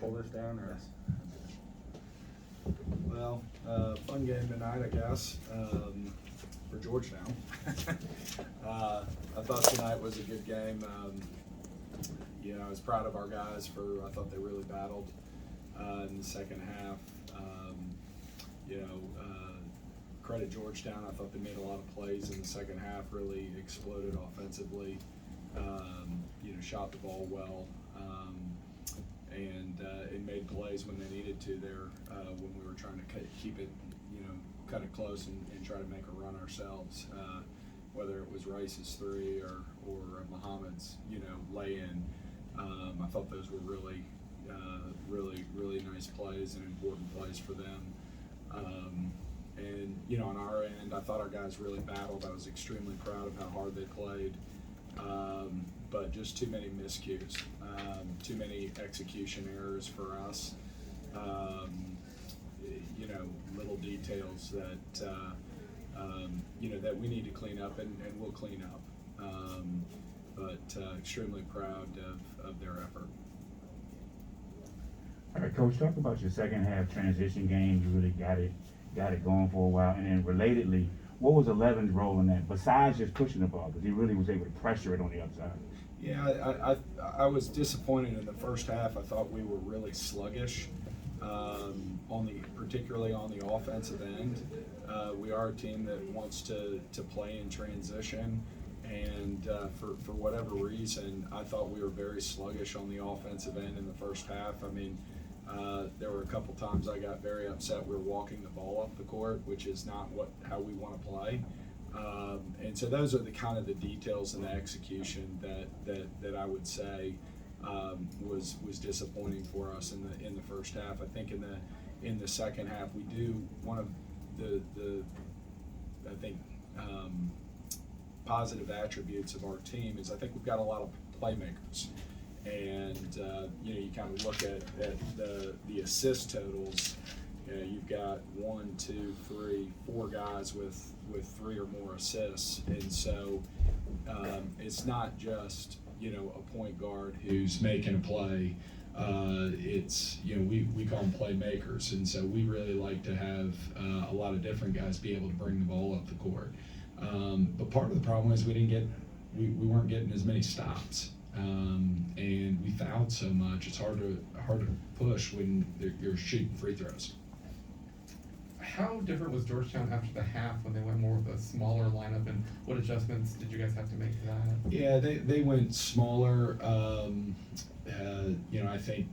Pull this down, or? Well, fun game tonight, I guess, for Georgetown. I thought tonight was a good game. I was proud of our guys I thought they really battled in the second half. Credit Georgetown. I thought they made a lot of plays in the second half, really exploded offensively, shot the ball well. And made plays when they needed to there when we were trying to keep it, cut it close and try to make a run ourselves. Whether it was Rice's three or Muhammad's, lay in. I thought those were really nice plays and important plays for them. On our end, I thought our guys really battled. I was extremely proud of how hard they played. But just too many miscues, too many execution errors for us. Little details that that we need to clean up, and we'll clean up. But extremely proud of their effort. All right, Coach, talk about your second half transition game. You really got it going for a while. And then relatedly, what was 11's role in that, besides just pushing the ball, because he really was able to pressure it on the upside? Yeah, I was disappointed in the first half. I thought we were really sluggish, particularly on the offensive end. We are a team that wants to play in transition, and for whatever reason, I thought we were very sluggish on the offensive end in the first half. I mean, there were a couple times I got very upset. We were walking the ball up the court, which is not how we want to play. And so those are the kind of the details and the execution that I would say was disappointing for us in the first half. I think in the second half we do one of the positive attributes of our team is I think we've got a lot of playmakers. And you kind of look at the assist totals. You've got 1, 2, 3, 4 guys with 3 or more assists, and so it's not just a point guard who's making a play. It's we call them playmakers, and so we really like to have a lot of different guys be able to bring the ball up the court. But part of the problem is we weren't getting as many stops. And we fouled so much. It's hard to push when you're shooting free throws. How different was Georgetown after the half when they went more with a smaller lineup, and what adjustments did you guys have to make to that? Yeah, they went smaller. I think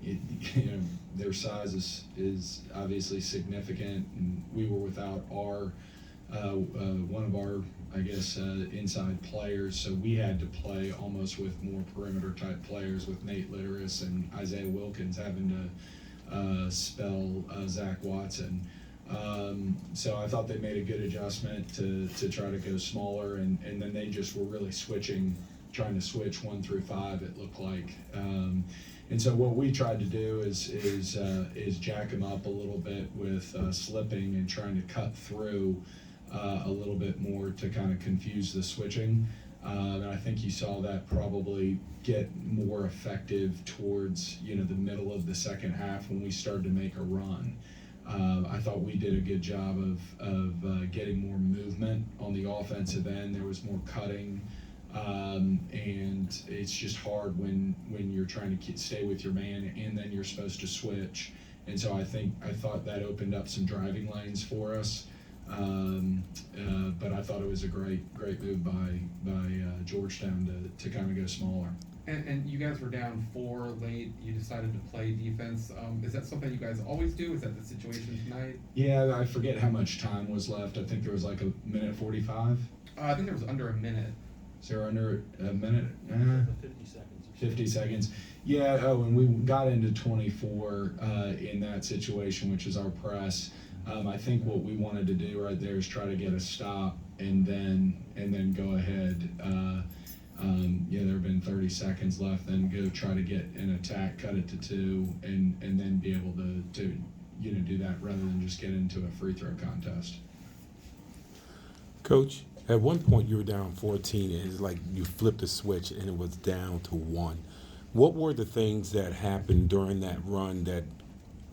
their size is obviously significant, and we were without our one of our inside players, so we had to play almost with more perimeter type players, with Nate Litteris and Isaiah Wilkins having to spell Zach Watson. So I thought they made a good adjustment to try to go smaller, and then they just were really trying to switch 1 through 5. It looked like, and so what we tried to do is jack them up a little bit with slipping and trying to cut through a little bit more to kind of confuse the switching. And I think you saw that probably get more effective towards the middle of the second half when we started to make a run. I thought we did a good job of getting more movement on the offensive end. There was more cutting, and it's just hard when you're trying to stay with your man and then you're supposed to switch. And so I thought that opened up some driving lanes for us. But I thought it was a great move by Georgetown to kind of go smaller. And you guys were down 4 late. You decided to play defense. Is that something you guys always do? Is that the situation tonight? Yeah, I forget how much time was left. I think there was like a minute 45. I think there was under a minute. Is there under a minute? 50 seconds. 50 seconds. Yeah. Oh, and we got into 24 in that situation, which is our press. I think what we wanted to do right there is try to get a stop and then go ahead. There have been 30 seconds left, then go try to get an attack, cut it to 2, and then be able to do that rather than just get into a free throw contest. Coach, at one point you were down 14, and it's like you flipped the switch and it was down to 1. What were the things that happened during that run that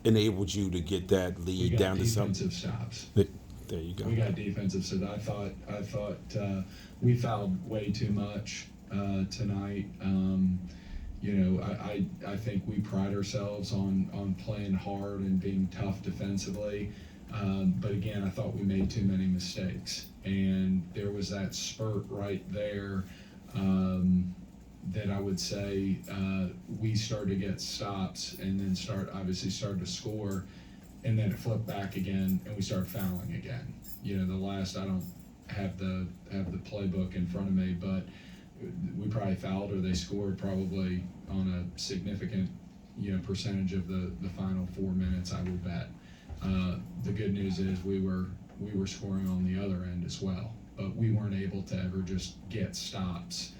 enabled you to get that We lead got down to some? defensive stops. There you go. We got defensive, so I thought we fouled way too much tonight. You know, I think we pride ourselves on playing hard and being tough defensively. But again, I thought we made too many mistakes, and there was that spurt right there that I would say we started to get stops and then obviously started to score. And then it flipped back again, and we started fouling again. You know, the last, I don't have the playbook in front of me, but we probably fouled or they scored probably on a significant, you know, percentage of the final 4 minutes, I will bet. The good news is we were scoring on the other end as well, but we weren't able to ever just get stops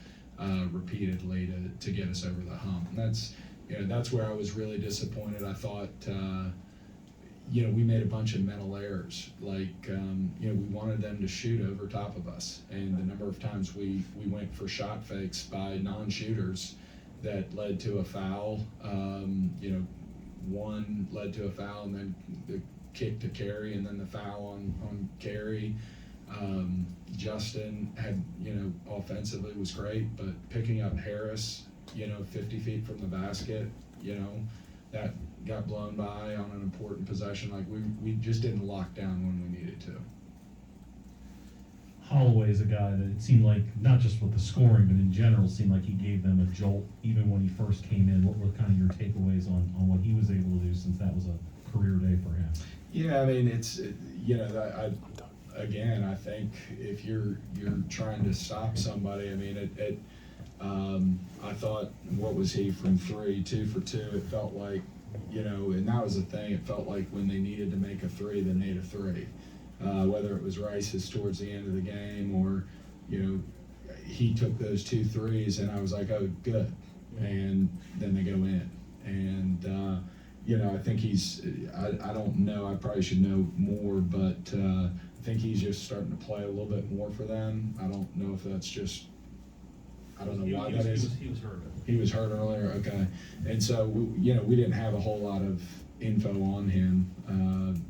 repeatedly to get us over the hump. And that's where I was really disappointed. I thought. You know, we made a bunch of mental errors. Like, you know, we wanted them to shoot over top of us. And the number of times we went for shot fakes by non-shooters that led to a foul. You know, one led to a foul and then the kick to Carey and then the foul on Carey. Justin had, you know, offensively was great, but picking up Harris, you know, 50 feet from the basket, you know, that got blown by on an important possession. Like we just didn't lock down when we needed to. Holloway is a guy that it seemed like, not just with the scoring, but in general, seemed like he gave them a jolt even when he first came in. What were kind of your takeaways on what he was able to do, since that was a career day for him? Yeah, I mean, you know, I think if you're trying to stop somebody, I mean, I thought, what was he from 3, 2 for 2? It felt like, you know, and that was the thing. It felt like when they needed to make a 3, they made a 3. Whether it was Rice's towards the end of the game or, you know, he took those 2 threes and I was like, oh, good. And then they go in. And, you know, I think I don't know, I probably should know more, but I think he's just starting to play a little bit more for them. I don't know if that's just, I don't know why that is. He was hurt. He was hurt earlier, okay. And so, you know, we didn't have a whole lot of info on him,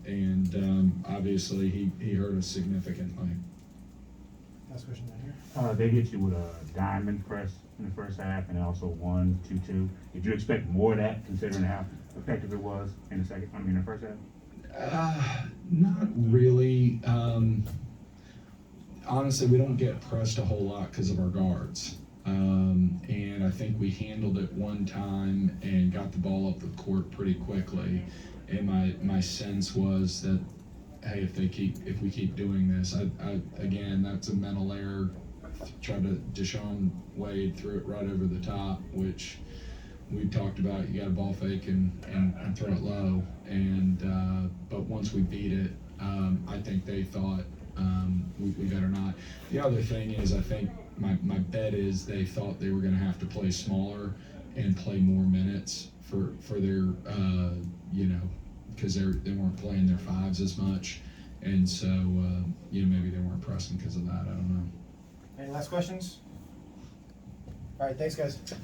and obviously he hurt us significantly. Last question down here. They get you with a diamond press in the first half and also 1-2-2. Did you expect more of that, considering how effective it was in the first half? Not really. Honestly, we don't get pressed a whole lot because of our guards. And I think we handled it one time and got the ball up the court pretty quickly. And my sense was that, hey, if we keep doing this, again, that's a mental error. Tried to Deshaun Wade threw it right over the top, which we talked about. You got a ball fake and throw it low. And but once we beat it, I think they thought we better not. The other thing is, I think my bet is they thought they were going to have to play smaller and play more minutes for their you know, because they weren't playing their 5s as much, and so you know, maybe they weren't pressing because of that. I don't know. Any last questions? All right, thanks, guys. Thanks.